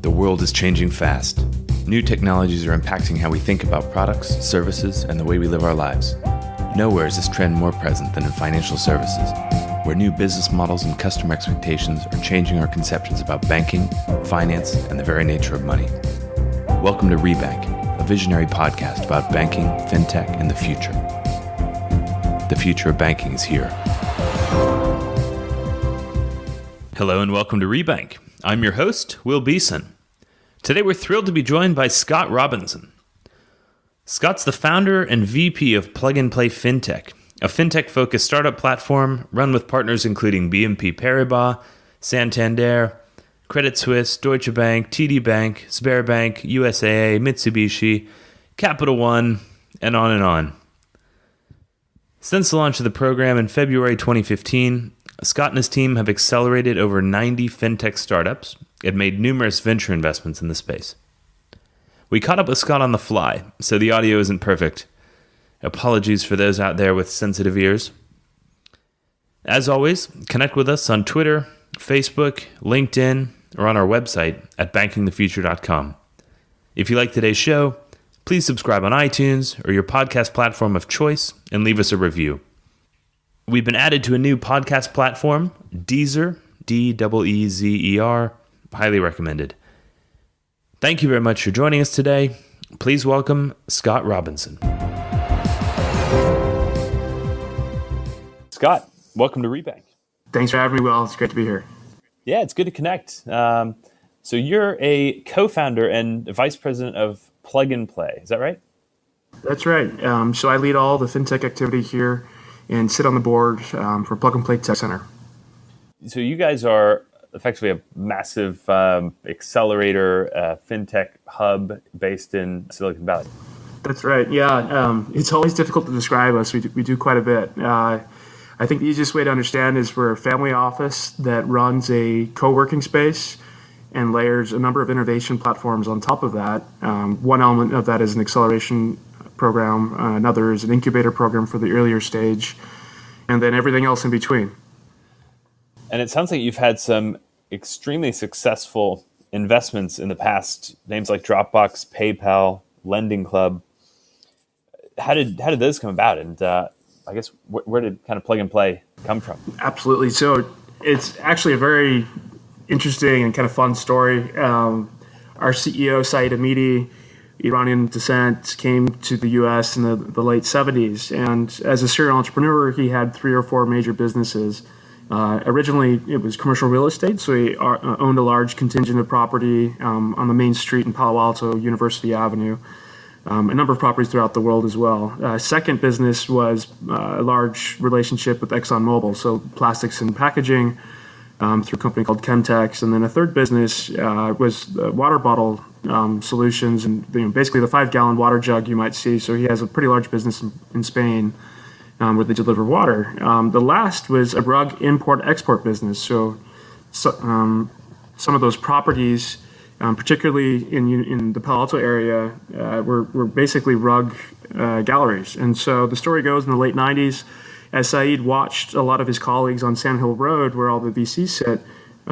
The world is changing fast. New technologies are impacting how we think about products, services, and the way we live our lives. Nowhere is this trend more present than in financial services, where new business models and customer expectations are changing our conceptions about banking, finance, and the very nature of money. Welcome to Rebank, a visionary podcast about banking, fintech, and the future. The future of banking is here. Hello and welcome to Rebank. I'm your host, Will Beeson. Today we're thrilled to be joined by Scott Robinson. Scott's the founder and VP of Plug and Play Fintech, a fintech-focused startup platform run with partners including BNP Paribas, Santander, Credit Suisse, Deutsche Bank, TD Bank, Sberbank, USAA, Mitsubishi, Capital One, and on and on. Since the launch of the program in February 2015, Scott and his team have accelerated over 90 fintech startups and made numerous venture investments in the space. We caught up with Scott on the fly, so the audio isn't perfect. Apologies for those out there with sensitive ears. As always, connect with us on Twitter, Facebook, LinkedIn, or on our website at bankingthefuture.com. If you like today's show, please subscribe on iTunes or your podcast platform of choice and leave us a review. We've been added to a new podcast platform, Deezer, Deezer, highly recommended. Thank you very much for joining us today. Please welcome Scott Robinson. Scott, welcome to Rebank. Thanks for having me, Will. It's great to be here. Yeah, it's good to connect. So you're a co-founder and vice president of Plug and Play. Is that right? That's right. So I lead all the fintech activity here and sit on the board for Plug and Play Tech Center. So you guys are effectively a massive accelerator fintech hub based in Silicon Valley. That's right. Yeah, it's always difficult to describe us. We do quite a bit. I think the easiest way to understand is we're a family office that runs a co-working space and layers a number of innovation platforms on top of that. One element of that is an acceleration program. Another is an incubator program for the earlier stage, and then everything else in between. And it sounds like you've had some extremely successful investments in the past, names like Dropbox, PayPal, Lending Club. How did those come about? And I guess where did kind of Plug and Play come from? Absolutely. So it's actually a very interesting and kind of fun story. Our CEO, Saeed Hamidi, Iranian descent, came to the U.S. in the late 70s. And as a serial entrepreneur, he had 3 or 4 major businesses. Originally, it was commercial real estate, so he owned a large contingent of property on the main street in Palo Alto, University Avenue, a number of properties throughout the world as well. Second business was a large relationship with ExxonMobil, so plastics and packaging through a company called Chemtex. And then a third business was water bottle solutions, and basically the 5-gallon water jug you might see. So he has a pretty large business in Spain where they deliver water. The last was a rug import-export business. So some of those properties, particularly in the Palo Alto area, were basically rug galleries. And so the story goes in the late 90s, as Saeed watched a lot of his colleagues on Sand Hill Road, where all the VCs sit,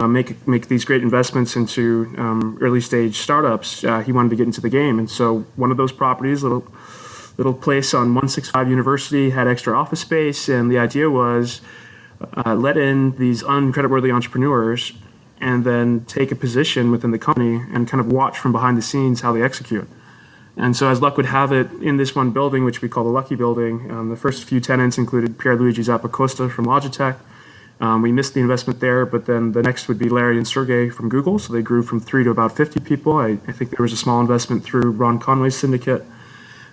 make these great investments into early stage startups, he wanted to get into the game. And so one of those properties, little place on 165 University, had extra office space, and the idea was let in these uncreditworthy entrepreneurs and then take a position within the company and kind of watch from behind the scenes how they execute. And so as luck would have it, in this one building, which we call the Lucky Building, the first few tenants included Pierluigi Zappacosta from Logitech. We missed the investment there, but then the next would be Larry and Sergey from Google. So they grew from 3 to about 50 people. I think there was a small investment through Ron Conway's syndicate.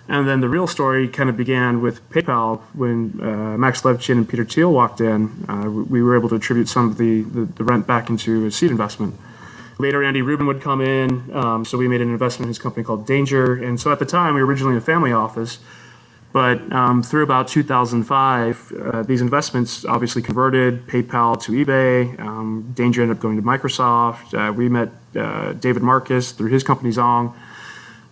And then the real story kind of began with PayPal when Max Levchin and Peter Thiel walked in. We were able to attribute some of the rent back into a seed investment. Later, Andy Rubin would come in, so we made an investment in his company called Danger. And so at the time, we were originally a family office. But through about 2005, these investments obviously converted PayPal to eBay. Danger ended up going to Microsoft. We met David Marcus through his company Zong.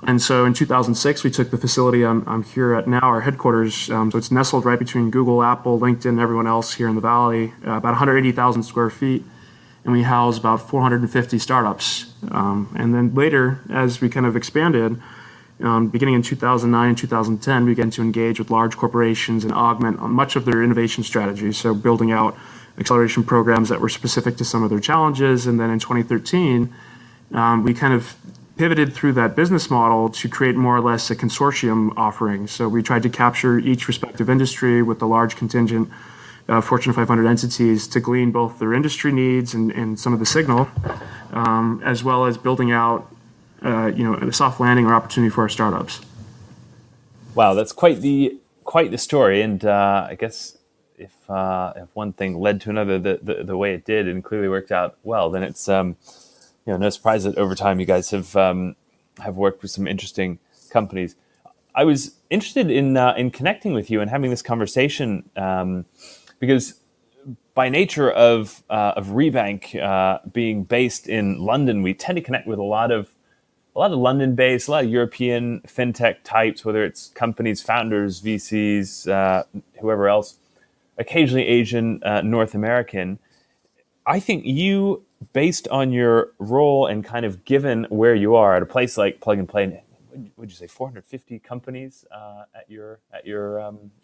And so in 2006, we took the facility I'm here at now, our headquarters. So it's nestled right between Google, Apple, LinkedIn, and everyone else here in the Valley, about 180,000 square feet. and we house about 450 startups. And then later, as we kind of expanded, beginning in 2009 and 2010, we began to engage with large corporations and augment on much of their innovation strategy. So building out acceleration programs that were specific to some of their challenges. And then in 2013, we kind of pivoted through that business model to create more or less a consortium offering. So we tried to capture each respective industry with a large contingent Fortune 500 entities to glean both their industry needs and some of the signal, as well as building out a soft landing or opportunity for our startups. Wow, that's quite the story, and I guess if one thing led to another the way it did and clearly worked out well, then it's no surprise that over time you guys have worked with some interesting companies. I was interested in connecting with you and having this conversation because by nature of Rebank being based in London, we tend to connect with a lot of London-based, a lot of European fintech types, whether it's companies, founders, VCs, whoever else, occasionally Asian, North American. I think you, based on your role and kind of given where you are at a place like Plug and Play, would you say 450 companies at your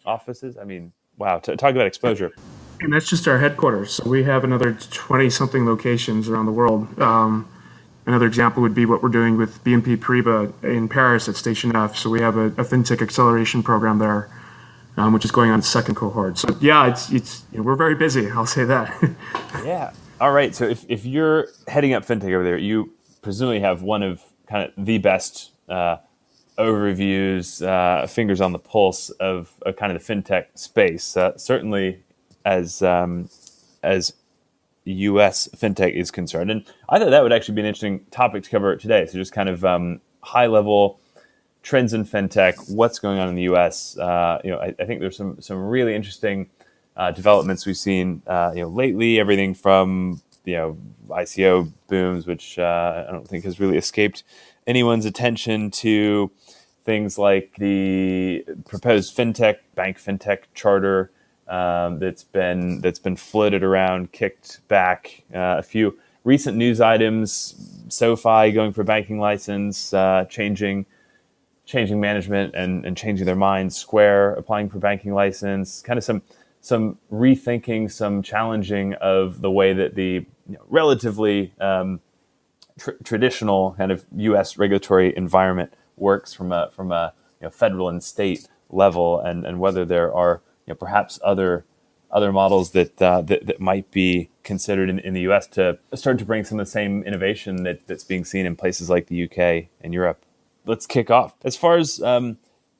offices? I mean, wow, talk about exposure. And that's just our headquarters. So we have another 20-something locations around the world. Another example would be what we're doing with BNP Paribas in Paris at Station F. So we have a fintech acceleration program there, which is going on its second cohort. So yeah, it's we're very busy. I'll say that. Yeah. All right. So if you're heading up fintech over there, you presumably have one of kind of the best overviews, fingers on the pulse of kind of the fintech space. Certainly, as U.S. fintech is concerned, and I thought that would actually be an interesting topic to cover today. So just kind of high level trends in fintech, what's going on in the U.S. I think there's some really interesting developments we've seen lately. Everything from ICO booms, which I don't think has really escaped anyone's attention, to things like the proposed bank fintech charter that's been floated around, kicked back. A few recent news items: SoFi going for a banking license, changing management and changing their minds. Square applying for banking license. Kind of some rethinking, some challenging of the way that the relatively traditional kind of U.S. regulatory environment works from a federal and state level, and whether there are perhaps other models that might be considered in the U.S. to start to bring some of the same innovation that's being seen in places like the U.K. and Europe. Let's kick off. As far as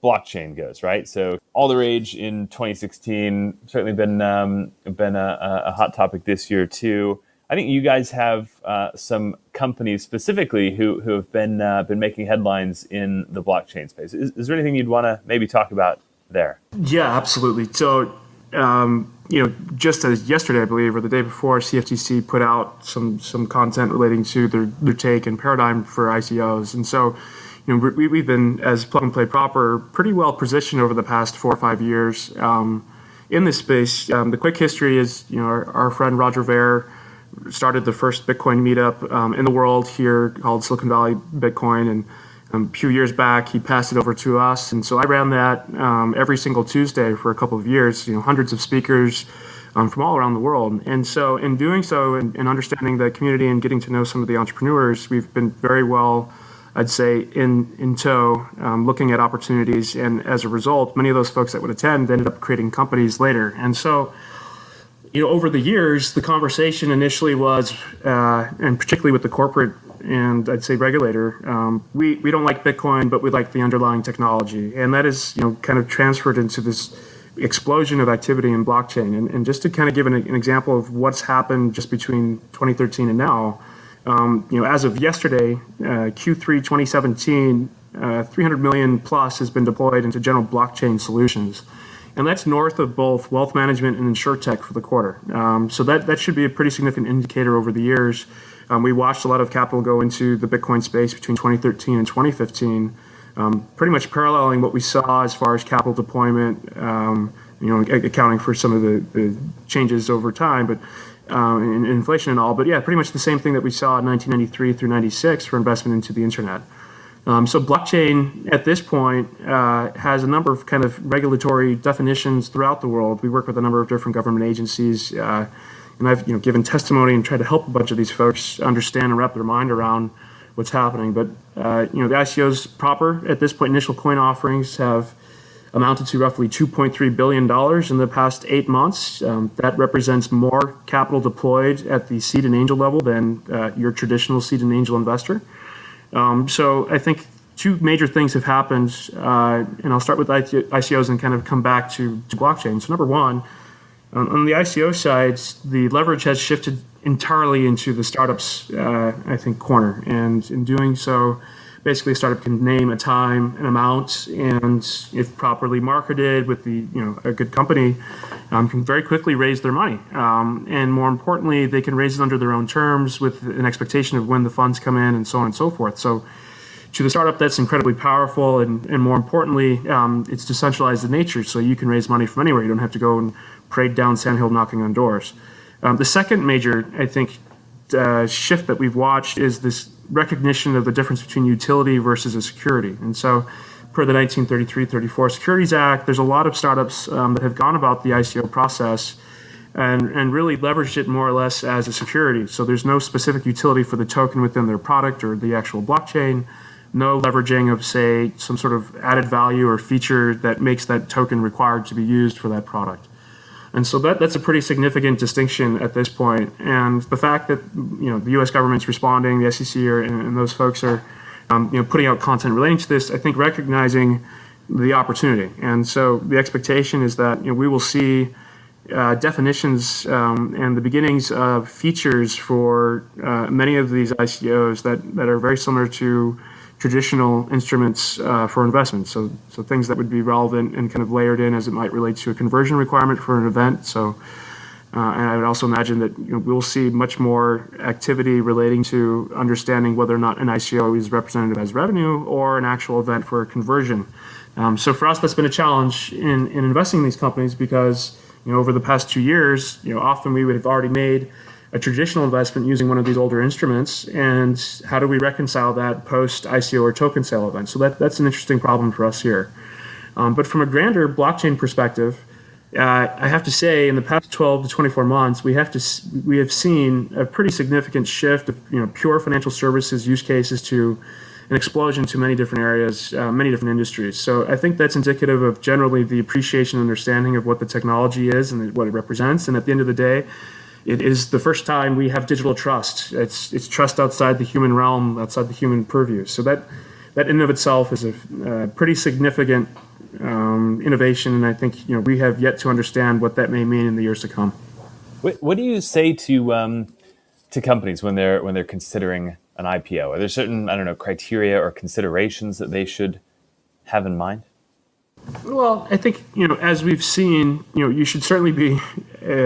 blockchain goes, right? So all the rage in 2016, certainly been a hot topic this year too. I think you guys have some companies specifically who have been making headlines in the blockchain space. Is there anything you'd want to maybe talk about there? Yeah, absolutely. So, just as yesterday, I believe, or the day before, CFTC put out some content relating to their take and paradigm for ICOs. And so, we've been, as Plug and Play proper, pretty well positioned over the past 4 or 5 years in this space. The quick history is, our friend Roger Ver started the first Bitcoin meetup in the world here called Silicon Valley Bitcoin, and a few years back, he passed it over to us, and so I ran that every single Tuesday for a couple of years. Hundreds of speakers from all around the world, and so in doing so, and understanding the community and getting to know some of the entrepreneurs, we've been very well, I'd say, in tow, looking at opportunities, and as a result, many of those folks that would attend ended up creating companies later, and so. Over the years, the conversation initially was, and particularly with the corporate and I'd say regulator, we don't like Bitcoin, but we like the underlying technology. And that is, kind of transferred into this explosion of activity in blockchain. And just to kind of give an example of what's happened just between 2013 and now, as of yesterday, Q3 2017, 300 million plus has been deployed into general blockchain solutions. And that's north of both wealth management and insurtech for the quarter. So that should be a pretty significant indicator over the years. We watched a lot of capital go into the Bitcoin space between 2013 and 2015, pretty much paralleling what we saw as far as capital deployment, accounting for some of the changes over time. But in inflation and all. But yeah, pretty much the same thing that we saw in 1993 through 96 for investment into the internet. So blockchain at this point has a number of kind of regulatory definitions throughout the world. We work with a number of different government agencies, and I've given testimony and tried to help a bunch of these folks understand and wrap their mind around what's happening. But the ICOs proper at this point, initial coin offerings have amounted to roughly $2.3 billion in the past 8 months. That represents more capital deployed at the seed and angel level than your traditional seed and angel investor. So I think two major things have happened, and I'll start with ICOs and kind of come back to blockchain. So number one, on the ICO side, the leverage has shifted entirely into the startups, I think, corner. And in doing so, basically a startup can name a time, an amount, and if properly marketed with a good company, can very quickly raise their money. And more importantly, they can raise it under their own terms with an expectation of when the funds come in and so on and so forth. So to the startup, that's incredibly powerful. And more importantly, it's decentralized in nature. So you can raise money from anywhere. You don't have to go and parade down Sand Hill knocking on doors. The second major, I think, shift that we've watched is this recognition of the difference between utility versus a security. And so per the 1933-34 Securities Act, there's a lot of startups that have gone about the ICO process and really leveraged it more or less as a security. So there's no specific utility for the token within their product or the actual blockchain, no leveraging of, say, some sort of added value or feature that makes that token required to be used for that product. And so that's a pretty significant distinction at this point. And the fact that the U.S. government's responding, the SEC and those folks are putting out content relating to this, I think recognizing the opportunity. And so the expectation is that we will see definitions and the beginnings of features for many of these ICOs that are very similar to traditional instruments for investment. So things that would be relevant and kind of layered in as it might relate to a conversion requirement for an event. So, and I would also imagine that we'll see much more activity relating to understanding whether or not an ICO is representative as revenue or an actual event for a conversion. So for us, that's been a challenge in investing in these companies because over the past 2 years, often we would have already made a traditional investment using one of these older instruments, and how do we reconcile that post ICO or token sale event? So that's an interesting problem for us here. But from a grander blockchain perspective, I have to say, in the past 12 to 24 months, we have seen a pretty significant shift of pure financial services use cases to an explosion to many different areas, many different industries. So I think that's indicative of generally the appreciation and understanding of what the technology is and what it represents. And at the end of the day, it is the first time we have digital trust. It's trust outside the human realm, outside the human purview. So that in and of itself is a pretty significant innovation, and I think we have yet to understand what that may mean in the years to come. What do you say to companies when they're considering an IPO? Are there certain criteria or considerations that they should have in mind? Well, I think, as we've seen, you should certainly be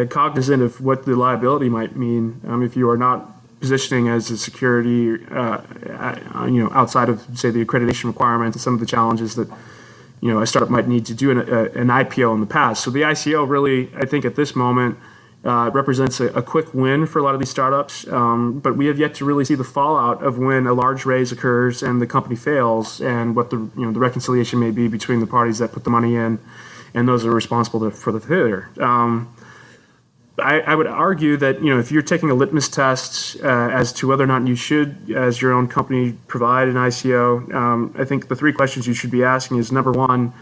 cognizant of what the liability might mean if you are not positioning as a security, outside of, say, the accreditation requirements and some of the challenges that, a startup might need to do an IPO in the past. So the ICO really, I think at this moment, represents a quick win for a lot of these startups, but we have yet to really see the fallout of when a large raise occurs and the company fails, and what the reconciliation may be between the parties that put the money in and those that are responsible for the failure. I would argue that if you're taking a litmus test as to whether or not you should, as your own company, provide an ICO, I think the three questions you should be asking is, number one,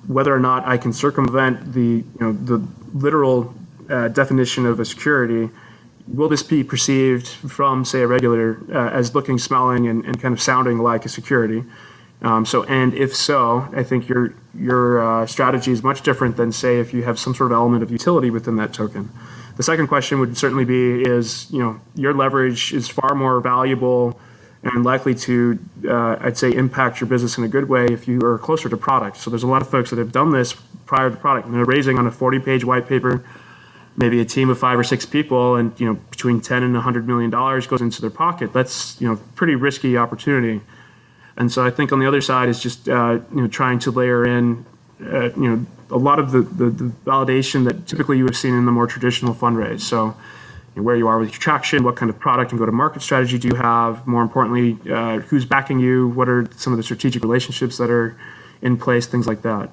whether or not I can circumvent the literal definition of a security. Will this be perceived from, say, a regulator as looking, smelling, and kind of sounding like a security? And if so, I think your strategy is much different than, say, if you have some sort of element of utility within that token. The second question would certainly be your leverage is far more valuable and likely to, I'd say, impact your business in a good way if you are closer to product. So there's a lot of folks that have done this prior to product, and they're raising on a 40-page white paper, maybe a team of 5 or 6 people, and between $10 and $100 million goes into their pocket. That's pretty risky opportunity. And so I think on the other side is just trying to layer in a lot of the validation that typically you have seen in the more traditional fundraise. So where you are with your traction, what kind of product and go-to-market strategy do you have? More importantly, who's backing you? What are some of the strategic relationships that are in place? Things like that.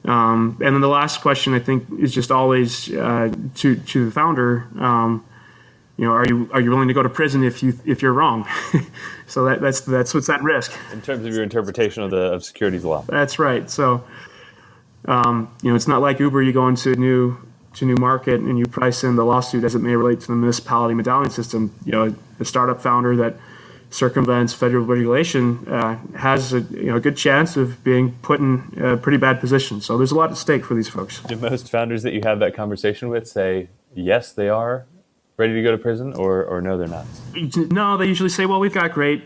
And then the last question, I think, is just always to the founder. Are you willing to go to prison if you're wrong? So that's what's at risk. In terms of your interpretation of securities law. That's right. So it's not like Uber. You go into a new market and you price in the lawsuit as it may relate to the municipality medallion system. The startup founder that circumvents federal regulation has a good chance of being put in a pretty bad position. So there's a lot at stake for these folks. Do most founders that you have that conversation with say yes, they are ready to go to prison, or no, they're not? No, they usually say, well, we've got great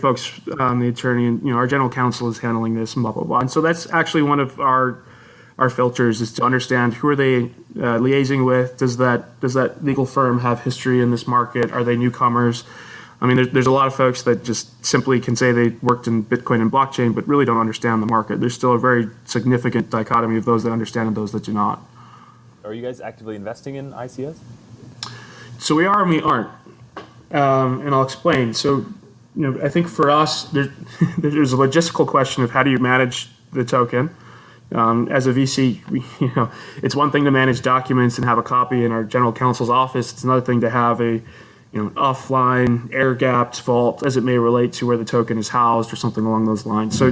folks on the attorney, and our general counsel is handling this, and blah blah blah. And so that's actually one of our filters, is to understand who are they liaising with. Does that legal firm have history in this market? Are they newcomers? I mean, there's a lot of folks that just simply can say they worked in Bitcoin and blockchain, but really don't understand the market. There's still a very significant dichotomy of those that understand and those that do not. Are you guys actively investing in ICOs? So we are and we aren't, and I'll explain. So, I think for us, there's a logistical question of how do you manage the token. As a VC, it's one thing to manage documents and have a copy in our general counsel's office. It's another thing to have a offline, air-gapped vault as it may relate to where the token is housed or something along those lines. So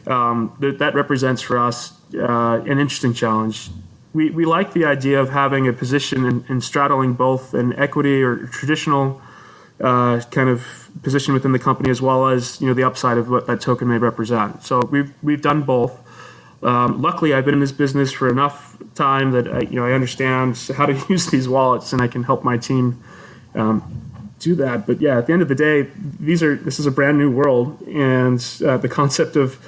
that represents for us an interesting challenge. We like the idea of having a position in straddling both an equity or traditional kind of position within the company, as well as the upside of what that token may represent. So we've done both. Luckily, I've been in this business for enough time that I understand how to use these wallets, and I can help my team do that. But yeah, at the end of the day, this is a brand new world, and the concept of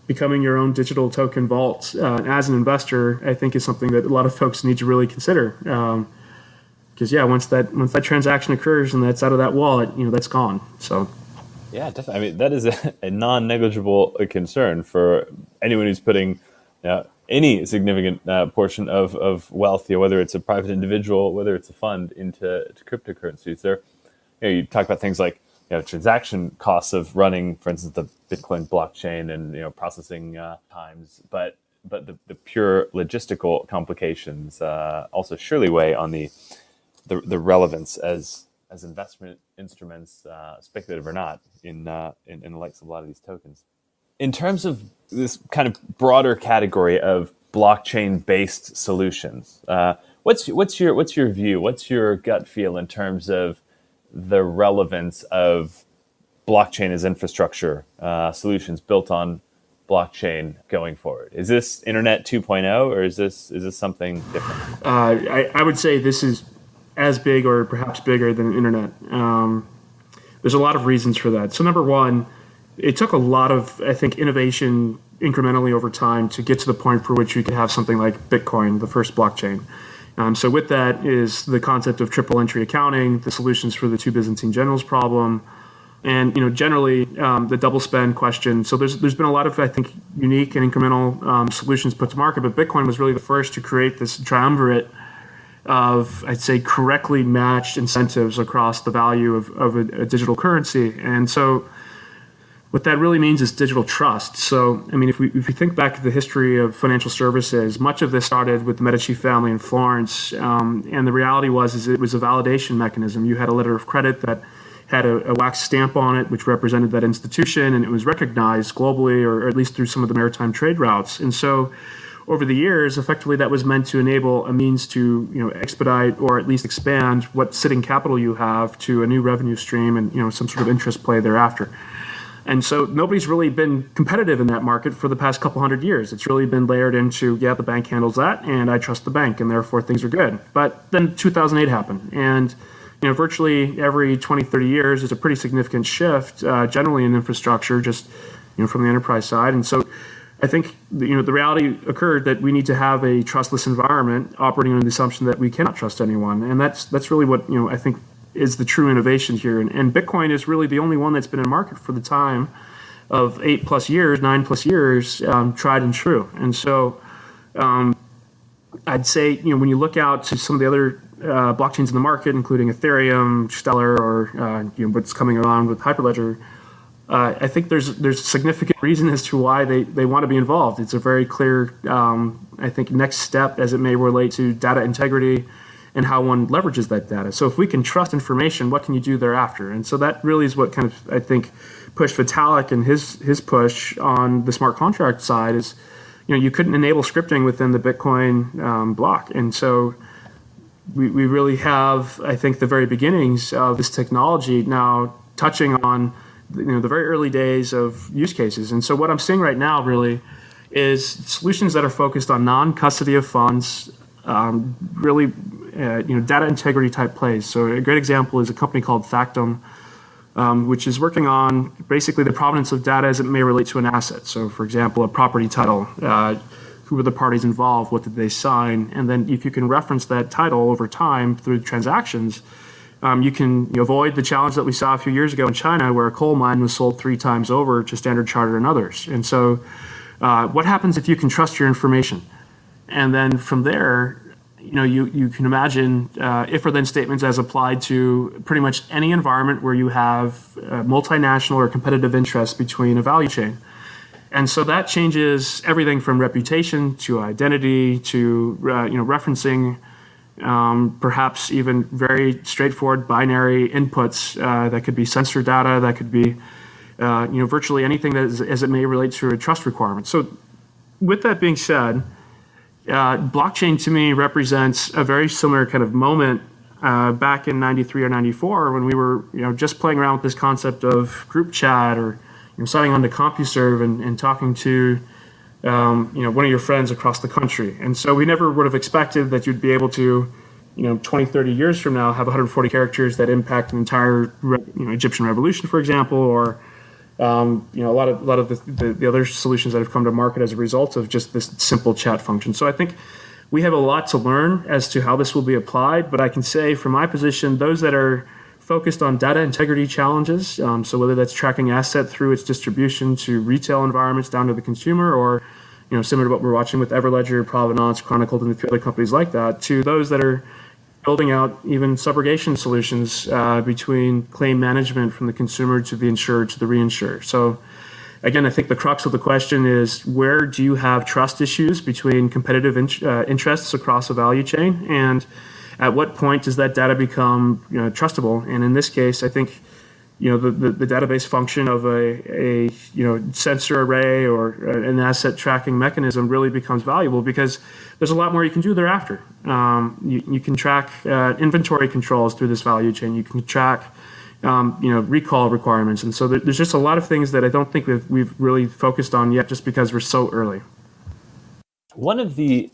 becoming your own digital token vault as an investor, I think, is something that a lot of folks need to really consider. Because once that transaction occurs and that's out of that wallet, that's gone. So. Yeah, definitely. I mean, that is a non-negligible concern for anyone who's putting any significant portion of wealth, whether it's a private individual, whether it's a fund, into cryptocurrencies. There, you talk about things like transaction costs of running, for instance, the Bitcoin blockchain and processing times, but the pure logistical complications also surely weigh on the relevance as investment instruments, speculative or not, in the likes of a lot of these tokens. In terms of this kind of broader category of blockchain-based solutions, what's your view? What's your gut feel in terms of the relevance of blockchain as infrastructure solutions built on blockchain going forward? Is this Internet 2.0, or is this something different? I would say this is as big or perhaps bigger than the internet. There's a lot of reasons for that. So number one, it took a lot of, I think, innovation incrementally over time to get to the point for which we could have something like Bitcoin, the first blockchain. So with that is the concept of triple entry accounting, the solutions for the two Byzantine generals problem, and generally the double spend question. So there's been a lot of, I think, unique and incremental solutions put to market, but Bitcoin was really the first to create this triumvirate of, I'd say, correctly matched incentives across the value of a digital currency. And so what that really means is digital trust. So, I mean, if we think back to the history of financial services, much of this started with the Medici family in Florence. And the reality was it was a validation mechanism. You had a letter of credit that had a wax stamp on it, which represented that institution, and it was recognized globally, or at least through some of the maritime trade routes. And so over the years, effectively, that was meant to enable a means to expedite or at least expand what sitting capital you have to a new revenue stream and some sort of interest play thereafter. And so nobody's really been competitive in that market for the past couple hundred years. It's really been layered into, the bank handles that, and I trust the bank, and therefore things are good. But then 2008 happened, and virtually every 20, 30 years is a pretty significant shift, generally in infrastructure, just from the enterprise side. And so I think the reality occurred that we need to have a trustless environment operating on the assumption that we cannot trust anyone, and that's really what I think is the true innovation here. And Bitcoin is really the only one that's been in market for the time of 8+ years, 9+ years, tried and true. And so I'd say, when you look out to some of the other blockchains in the market, including Ethereum, Stellar, or what's coming around with Hyperledger, I think there's significant reason as to why they want to be involved. It's a very clear, I think, next step as it may relate to data integrity and how one leverages that data. So if we can trust information, what can you do thereafter? And so that really is what kind of, I think, pushed Vitalik and his push on the smart contract side is, you couldn't enable scripting within the Bitcoin block. And so we really have, I think, the very beginnings of this technology now touching on the very early days of use cases. And so what I'm seeing right now really is solutions that are focused on non-custody of funds, really data integrity type plays. So a great example is a company called Factum, which is working on basically the provenance of data as it may relate to an asset. So for example, a property title, who were the parties involved, what did they sign, and then if you can reference that title over time through transactions, you can avoid the challenge that we saw a few years ago in China where a coal mine was sold 3 times over to Standard Chartered and others. And so what happens if you can trust your information? And then from there, you can imagine if or then statements as applied to pretty much any environment where you have multinational or competitive interests between a value chain. And so that changes everything from reputation to identity to referencing perhaps even very straightforward binary inputs that could be sensor data, that could be virtually anything that is, as it may relate to a trust requirement. So with that being said, blockchain to me represents a very similar kind of moment back in 93 or 94 when we were just playing around with this concept of group chat or signing on to CompuServe and talking to one of your friends across the country. And so we never would have expected that you'd be able to 20, 30 years from now have 140 characters that impact an entire Egyptian revolution, for example, or a lot of the other solutions that have come to market as a result of just this simple chat function. So I think we have a lot to learn as to how this will be applied, but I can say from my position, those that are focused on data integrity challenges, so whether that's tracking asset through its distribution to retail environments down to the consumer, or similar to what we're watching with Everledger, Provenance, Chronicled, and a few other companies like that, to those that are building out even subrogation solutions between claim management from the consumer to the insurer to the reinsurer. So again, I think the crux of the question is, where do you have trust issues between competitive interests across a value chain? And at what point does that data become trustable? And in this case, I think the database function of a sensor array or an asset tracking mechanism really becomes valuable because there's a lot more you can do thereafter. You can track inventory controls through this value chain. You can track recall requirements, and so there's just a lot of things that I don't think we've really focused on yet, just because we're so early. One of the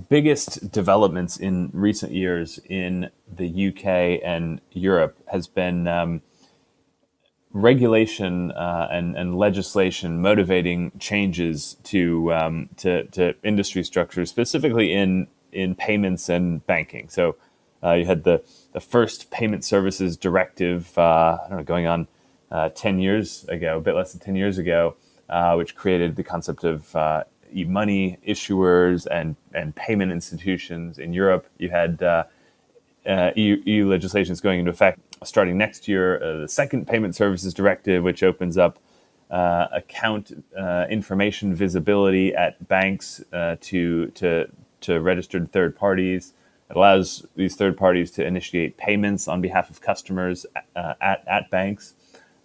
biggest developments in recent years in the UK and Europe has been regulation and legislation motivating changes to industry structures, specifically in payments and banking. So you had the first payment services directive, going on 10 years ago, a bit less than 10 years ago, which created the concept of e-money issuers and payment institutions in Europe. You had EU legislation going into effect starting next year, the second payment services directive, which opens up account information visibility at banks to registered third parties. It allows these third parties to initiate payments on behalf of customers at banks.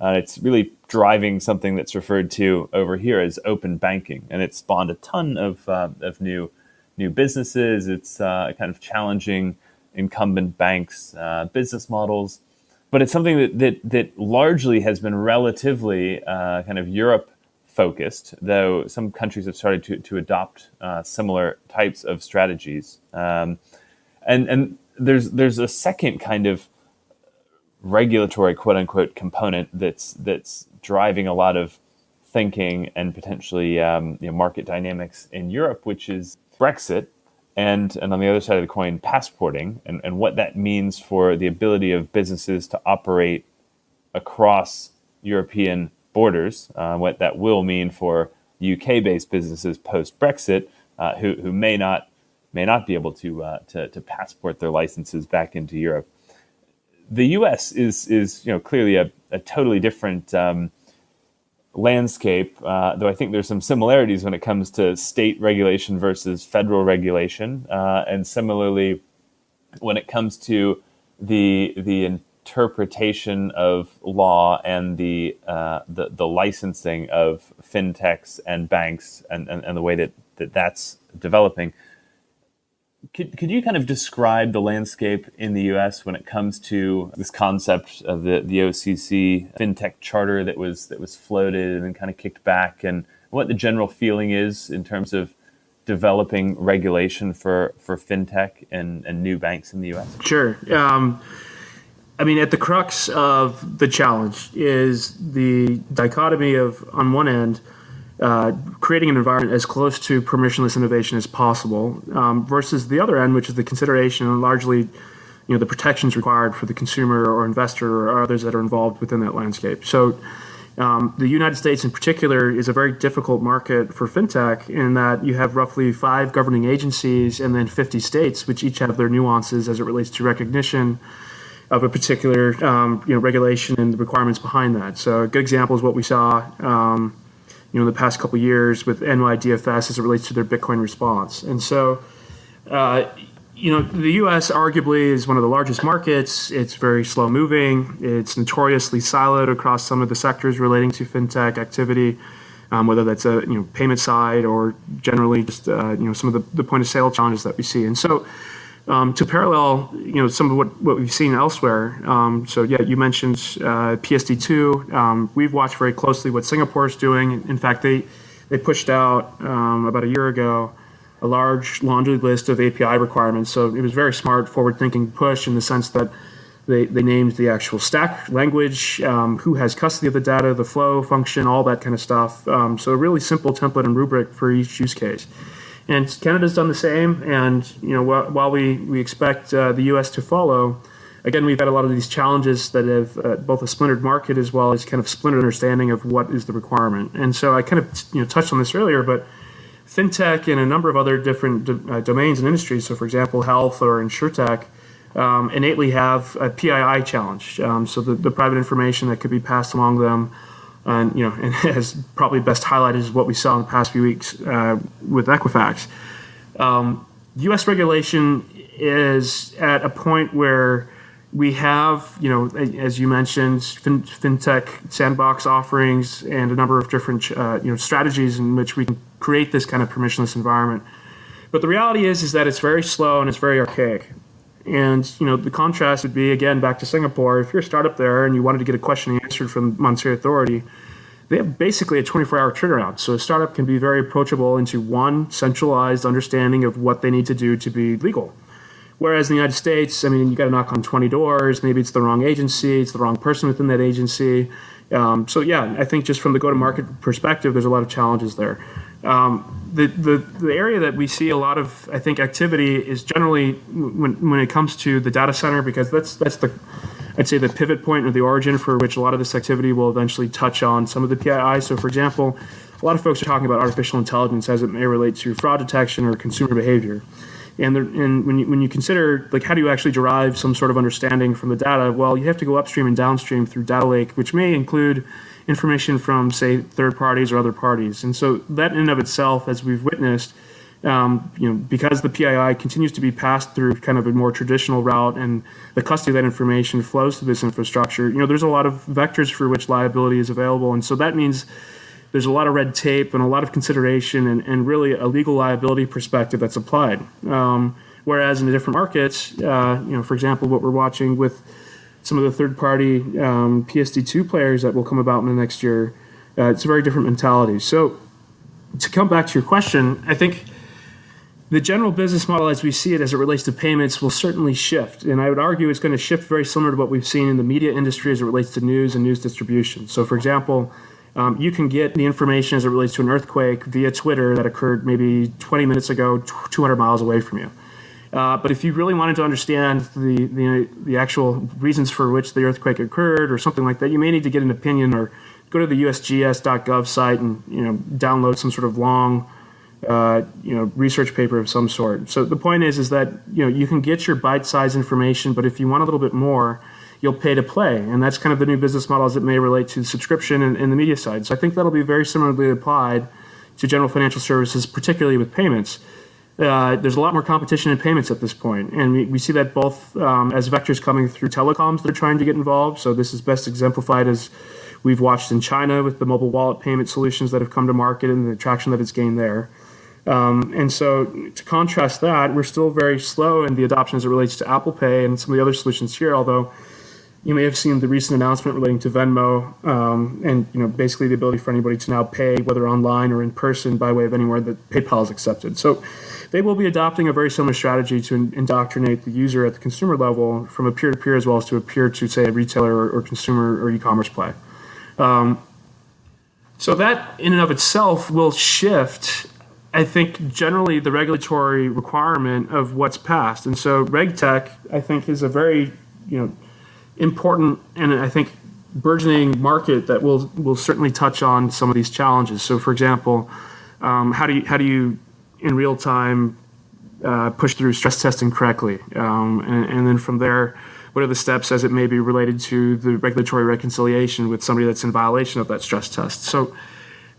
It's really driving something that's referred to over here as open banking, and it spawned a ton of new businesses. It's kind of challenging incumbent banks' business models, but it's something that largely has been relatively kind of Europe focused, though some countries have started to adopt similar types of strategies. And there's a second kind of regulatory quote unquote component that's driving a lot of thinking and potentially market dynamics in Europe, which is Brexit, and on the other side of the coin, passporting, and what that means for the ability of businesses to operate across European borders, what that will mean for UK-based businesses post-Brexit, who may not be able to passport their licenses back into Europe. The U.S. is clearly a totally different landscape, though I think there's some similarities when it comes to state regulation versus federal regulation, and similarly when it comes to the interpretation of law and the licensing of fintechs and banks and the way that's developing. Could you kind of describe the landscape in the U.S. when it comes to this concept of the OCC fintech charter that was floated and then kind of kicked back, and what the general feeling is in terms of developing regulation for fintech and new banks in the U.S.? Sure. At the crux of the challenge is the dichotomy of, on one end, creating an environment as close to permissionless innovation as possible, versus the other end, which is the consideration and largely, the protections required for the consumer or investor or others that are involved within that landscape. So, the United States in particular is a very difficult market for fintech in that you have roughly 5 governing agencies and then 50 states, which each have their nuances as it relates to recognition of a particular, regulation and the requirements behind that. So, a good example is what we saw. In the past couple of years with NYDFS as it relates to their Bitcoin response. And so, the U.S. arguably is one of the largest markets. It's very slow moving. It's notoriously siloed across some of the sectors relating to fintech activity, whether that's a payment side or generally just some of the point of sale challenges that we see. And so, to parallel, some of what we've seen elsewhere. You mentioned PSD2. We've watched very closely what Singapore is doing. In fact, they pushed out about a year ago a large laundry list of API requirements. So it was very smart, forward-thinking push in the sense that they named the actual stack language, who has custody of the data, the flow function, all that kind of stuff. So a really simple template and rubric for each use case. And Canada's done the same, and while we expect the U.S. to follow, again, we've had a lot of these challenges that have both a splintered market as well as kind of splintered understanding of what is the requirement. And so I kind of touched on this earlier, but fintech and a number of other different domains and industries, so for example, health or insurtech, innately have a PII challenge. So the private information that could be passed along them. And as probably best highlighted is what we saw in the past few weeks with Equifax. U.S. regulation is at a point where we have, as you mentioned, fintech sandbox offerings and a number of different, strategies in which we can create this kind of permissionless environment. But the reality is that it's very slow and it's very archaic. And, the contrast would be, again, back to Singapore. If you're a startup there and you wanted to get a question answered from the monetary authority, they have basically a 24-hour turnaround. So a startup can be very approachable into one centralized understanding of what they need to do to be legal. Whereas in the United States, you got to knock on 20 doors. Maybe it's the wrong agency. It's the wrong person within that agency. I think just from the go-to-market perspective, there's a lot of challenges there. The area that we see a lot of, I think, activity is generally when it comes to the data center, because that's I'd say the pivot point or the origin for which a lot of this activity will eventually touch on some of the PII. So, for example, a lot of folks are talking about artificial intelligence as it may relate to fraud detection or consumer behavior. And when you consider, how do you actually derive some sort of understanding from the data? Well, you have to go upstream and downstream through data lake, which may include information from, say, third parties or other parties. And so that in and of itself, as we've witnessed, because the PII continues to be passed through kind of a more traditional route and the custody of that information flows through this infrastructure, there's a lot of vectors for which liability is available. And so that means there's a lot of red tape and a lot of consideration and really a legal liability perspective that's applied. Whereas in the different markets, for example, what we're watching with some of the third-party PSD2 players that will come about in the next year, it's a very different mentality. So to come back to your question, I think the general business model as we see it as it relates to payments will certainly shift. And I would argue it's going to shift very similar to what we've seen in the media industry as it relates to news and news distribution. So, for example, you can get the information as it relates to an earthquake via Twitter that occurred maybe 20 minutes ago, 200 miles away from you. But if you really wanted to understand the actual reasons for which the earthquake occurred or something like that, you may need to get an opinion or go to the usgs.gov site and download some sort of long research paper of some sort. So the point is that you can get your bite-sized information, but if you want a little bit more, you'll pay to play, and that's kind of the new business model as it may relate to subscription and the media side. So I think that'll be very similarly applied to general financial services, particularly with payments. There's a lot more competition in payments at this point, and we see that both as vectors coming through telecoms that are trying to get involved. So this is best exemplified as we've watched in China with the mobile wallet payment solutions that have come to market and the traction that it's gained there. And so to contrast that, we're still very slow in the adoption as it relates to Apple Pay and some of the other solutions here, although you may have seen the recent announcement relating to Venmo and basically the ability for anybody to now pay, whether online or in person, by way of anywhere that PayPal is accepted. So they will be adopting a very similar strategy to indoctrinate the user at the consumer level from a peer-to-peer as well as to a peer to, say, a retailer or consumer or e-commerce play. So that in and of itself will shift, I think, generally the regulatory requirement of what's passed. And so RegTech, I think, is a very, important and I think burgeoning market that will certainly touch on some of these challenges. So, for example, how do you in real time push through stress testing correctly, and then from there, what are the steps as it may be related to the regulatory reconciliation with somebody that's in violation of that stress test? So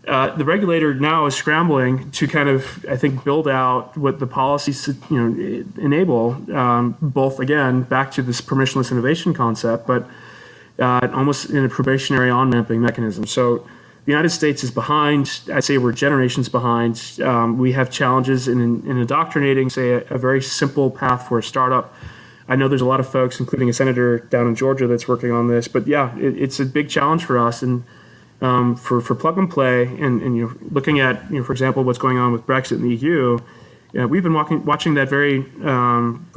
the regulator now is scrambling to kind of, I think, build out what the policies enable, both, again, back to this permissionless innovation concept, but almost in a probationary on-ramping mechanism. So the United States is behind. I'd say we're generations behind. We have challenges in indoctrinating, say, a very simple path for a startup. I know there's a lot of folks, including a senator down in Georgia, that's working on this. But yeah, it's a big challenge for us. And for plug and play, and looking at for example what's going on with Brexit in the EU, we've been watching that very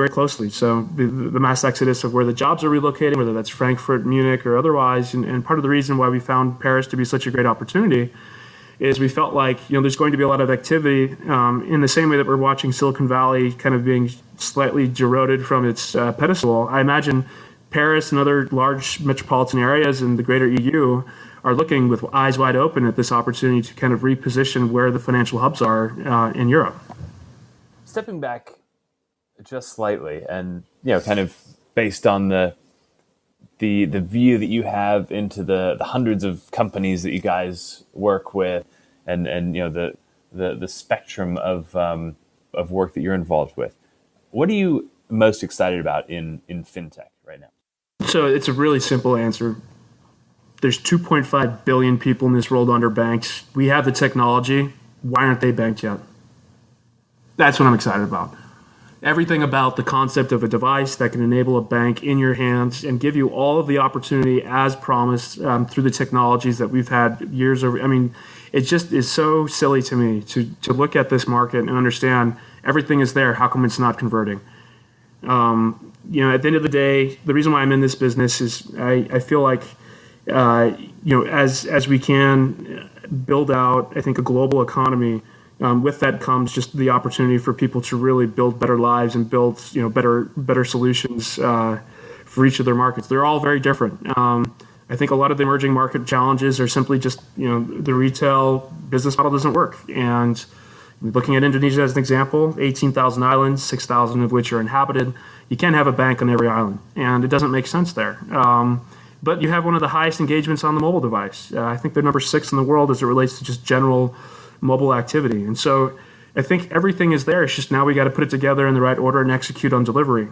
closely. So the mass exodus of where the jobs are relocating, whether that's Frankfurt, Munich, or otherwise, and part of the reason why we found Paris to be such a great opportunity is we felt like there's going to be a lot of activity in the same way that we're watching Silicon Valley kind of being slightly geroded from its pedestal. I imagine Paris and other large metropolitan areas in the greater EU are looking with eyes wide open at this opportunity to kind of reposition where the financial hubs are in Europe. Stepping back just slightly, and kind of based on the view that you have into the hundreds of companies that you guys work with, and the spectrum of work that you're involved with, what are you most excited about in fintech right now? So it's a really simple answer. There's 2.5 billion people in this world under banks. We have the technology. Why aren't they banked yet? That's what I'm excited about. Everything about the concept of a device that can enable a bank in your hands and give you all of the opportunity as promised through the technologies that we've had years over. I mean, it just is so silly to me to look at this market and understand everything is there. How come it's not converting? At the end of the day, the reason why I'm in this business is I feel like as we can build out, I think, a global economy. With that comes just the opportunity for people to really build better lives and build better solutions for each of their markets. They're all very different. I think a lot of the emerging market challenges are simply just the retail business model doesn't work. And looking at Indonesia as an example, 18,000 islands, 6,000 of which are inhabited. You can't have a bank on every island, and it doesn't make sense there. But you have one of the highest engagements on the mobile device. I think they're number 6 in the world as it relates to just general mobile activity. And so I think everything is there. It's just now we got to put it together in the right order and execute on delivery.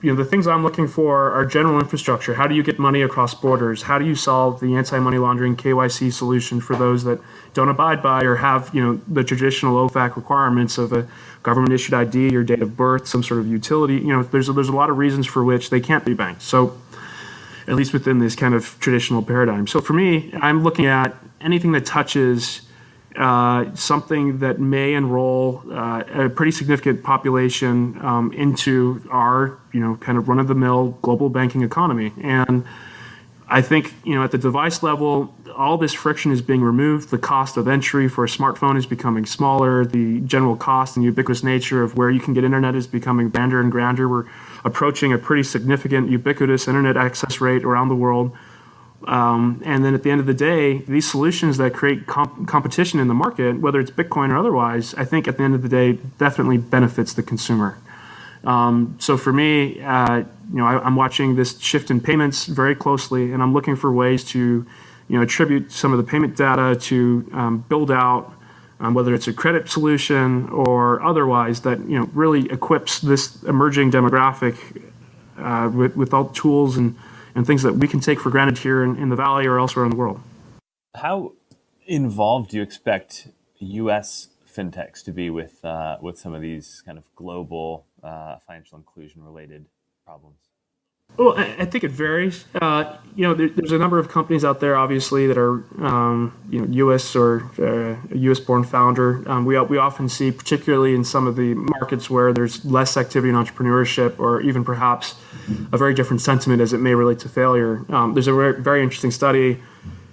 The things I'm looking for are general infrastructure. How do you get money across borders? How do you solve the anti-money laundering KYC solution for those that don't abide by or have the traditional OFAC requirements of a government-issued ID or date of birth, some sort of utility? There's a lot of reasons for which they can't be banked. So at least within this kind of traditional paradigm. So for me, I'm looking at anything that touches something that may enroll a pretty significant population into our, kind of run-of-the-mill global banking economy. And I think, at the device level, all this friction is being removed. The cost of entry for a smartphone is becoming smaller. The general cost and ubiquitous nature of where you can get internet is becoming grander and grander. We're approaching a pretty significant ubiquitous internet access rate around the world. And then at the end of the day, these solutions that create competition in the market, whether it's Bitcoin or otherwise, I think at the end of the day definitely benefits the consumer. So for me, I'm watching this shift in payments very closely, and I'm looking for ways to, attribute some of the payment data to build out, whether it's a credit solution or otherwise, that really equips this emerging demographic with all the tools and things that we can take for granted here in the Valley or elsewhere in the world. How involved do you expect U.S. fintechs to be with some of these kind of global financial inclusion related problems? Well, I think it varies. There's a number of companies out there, obviously, that are U.S. or a U.S.-born founder. We often see, particularly in some of the markets where there's less activity in entrepreneurship, or even perhaps a very different sentiment as it may relate to failure. There's a very interesting study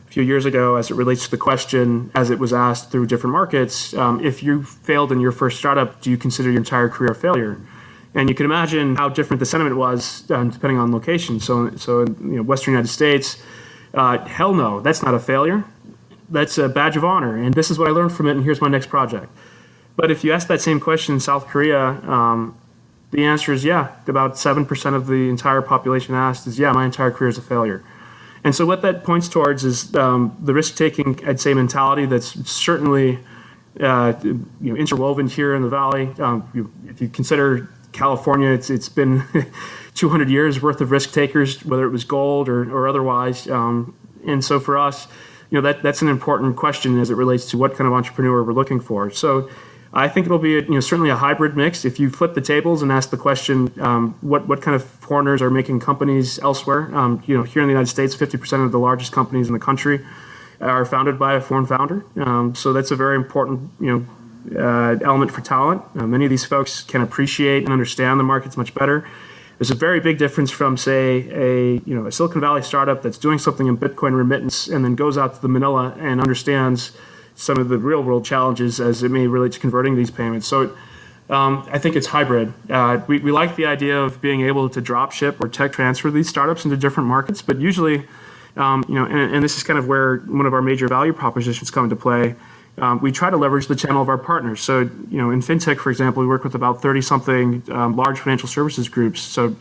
a few years ago as it relates to the question, as it was asked through different markets, if you failed in your first startup, do you consider your entire career a failure? And you can imagine how different the sentiment was depending on location. So in Western United States, hell no, that's not a failure. That's a badge of honor. And this is what I learned from it, and here's my next project. But if you ask that same question in South Korea, the answer is yeah. About 7% of the entire population asked is, yeah, my entire career is a failure. And so what that points towards is the risk-taking, I'd say, mentality that's certainly interwoven here in the Valley. If you consider California, it's been 200 years worth of risk takers, whether it was gold or otherwise. And so for us, that's an important question as it relates to what kind of entrepreneur we're looking for. So I think it'll be certainly a hybrid mix. If you flip the tables and ask the question, what kind of foreigners are making companies elsewhere? Here in the United States, 50% of the largest companies in the country are founded by a foreign founder. So that's a very important element for talent. Many of these folks can appreciate and understand the markets much better. There's a very big difference from, say, a Silicon Valley startup that's doing something in Bitcoin remittance and then goes out to the Manila and understands some of the real world challenges as it may relate to converting these payments. So I think it's hybrid. We like the idea of being able to drop ship or tech transfer these startups into different markets, but usually, and this is kind of where one of our major value propositions come into play. We try to leverage the channel of our partners. So, in fintech, for example, we work with about 30-something large financial services groups. So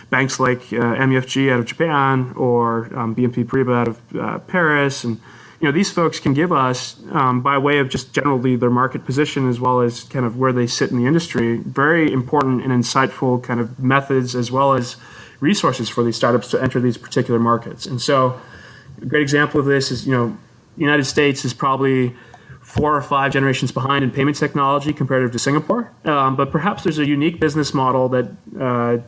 banks like MUFG out of Japan or BNP Paribas out of Paris. And, these folks can give us, by way of just generally their market position as well as kind of where they sit in the industry, very important and insightful kind of methods as well as resources for these startups to enter these particular markets. And so a great example of this is, the United States is probably 4 or 5 generations behind in payment technology comparative to Singapore. But perhaps there's a unique business model that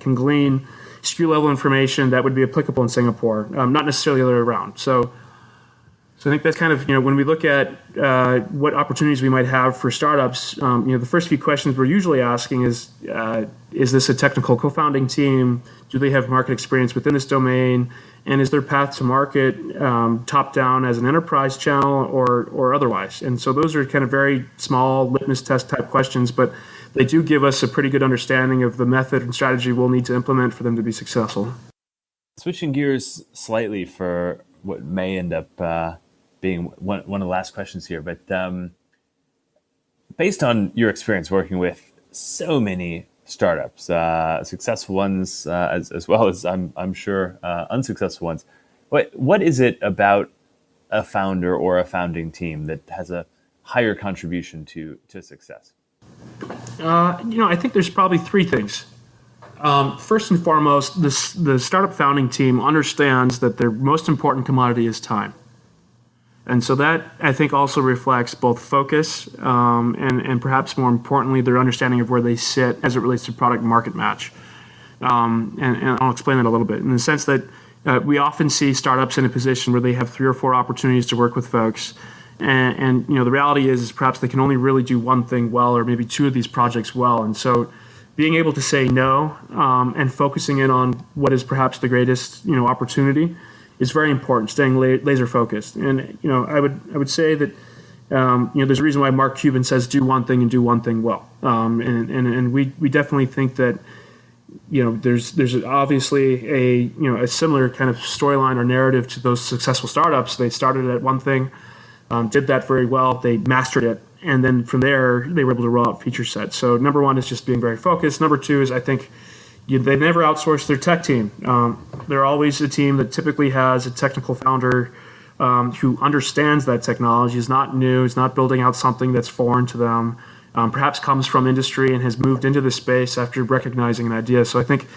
can glean SKU level information that would be applicable in Singapore, not necessarily the other way around. So I think that's kind of, when we look at what opportunities we might have for startups, the first few questions we're usually asking is this a technical co-founding team? Do they have market experience within this domain? And is their path to market top-down as an enterprise channel or otherwise? And so those are kind of very small litmus test type questions, but they do give us a pretty good understanding of the method and strategy we'll need to implement for them to be successful. Switching gears slightly for what may end up being one of the last questions here, but based on your experience working with so many startups, successful ones as well as I'm sure unsuccessful ones, what is it about a founder or a founding team that has a higher contribution to success? I think there's probably 3 things. First and foremost, the startup founding team understands that their most important commodity is time. And so that, I think, also reflects both focus and perhaps more importantly, their understanding of where they sit as it relates to product market match. And I'll explain that a little bit in the sense that we often see startups in a position where they have 3 or 4 opportunities to work with folks. And the reality is perhaps they can only really do one thing well or maybe 2 of these projects well. And so being able to say no and focusing in on what is perhaps the greatest opportunity is very important. Staying laser focused, and I would say that there's a reason why Mark Cuban says do one thing and do one thing well, and we definitely think that there's obviously a similar kind of storyline or narrative to those successful startups. They started at one thing, did that very well, they mastered it, and then from there they were able to roll out feature sets. So number one is just being very focused. Number two is I think they never outsource their tech team. They're always a team that typically has a technical founder who understands that technology, is not new, is not building out something that's foreign to them, perhaps comes from industry and has moved into this space after recognizing an idea. So I think,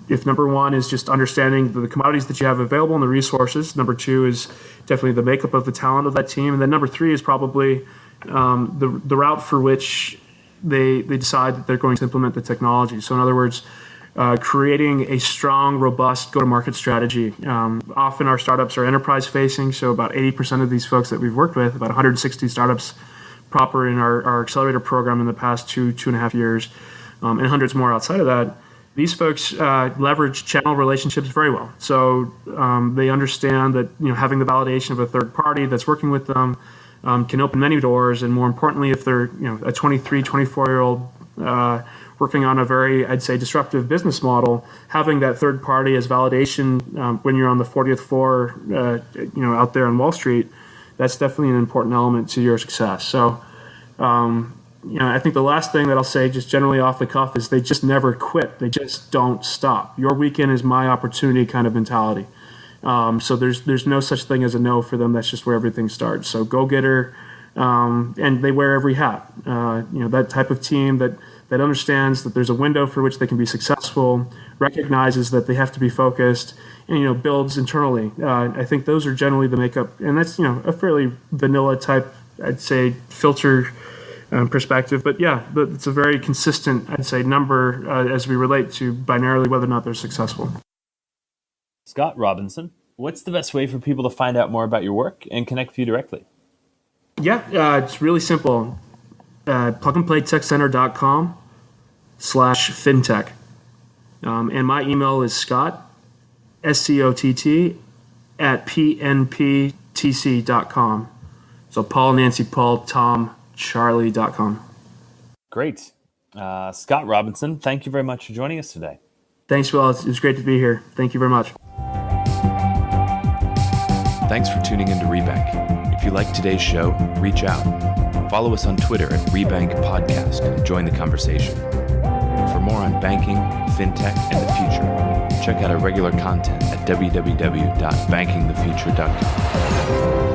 if number one is just understanding the commodities that you have available and the resources, number two is definitely the makeup of the talent of that team, and then number three is probably the route for which they decide that they're going to implement the technology. So in other words, creating a strong, robust go-to-market strategy. Often our startups are enterprise-facing, so about 80% of these folks that we've worked with, about 160 startups proper in our accelerator program in the past 2.5 years, and hundreds more outside of that. These folks leverage channel relationships very well. So they understand that having the validation of a third party that's working with them can open many doors, and more importantly, if they're a 23, 24-year-old working on a very, I'd say, disruptive business model, having that third party as validation when you're on the 40th floor, out there on Wall Street, that's definitely an important element to your success. So, I think the last thing that I'll say, just generally off the cuff, is they just never quit. They just don't stop. Your weekend is my opportunity kind of mentality. So there's no such thing as a no for them. That's just where everything starts. So go-getter, and they wear every hat. That type of team that understands that there's a window for which they can be successful, recognizes that they have to be focused, and builds internally. I think those are generally the makeup, and that's a fairly vanilla type, I'd say, filter perspective. But it's a very consistent, I'd say, number as we relate to binarily whether or not they're successful. Scott Robinson, what's the best way for people to find out more about your work and connect with you directly? It's really simple. plugandplaytechcenter.com/fintech. And my email is Scott, SCOTT, @pnptc.com. So Paul, Nancy, Paul, Tom, Charlie.com. Great. Scott Robinson, thank you very much for joining us today. Thanks, Will. It was great to be here. Thank you very much. Thanks for tuning into Rebank. If you like today's show, reach out. Follow us on Twitter @Rebank Podcast and join the conversation. For more on banking, fintech, and the future, check out our regular content at www.bankingthefuture.com.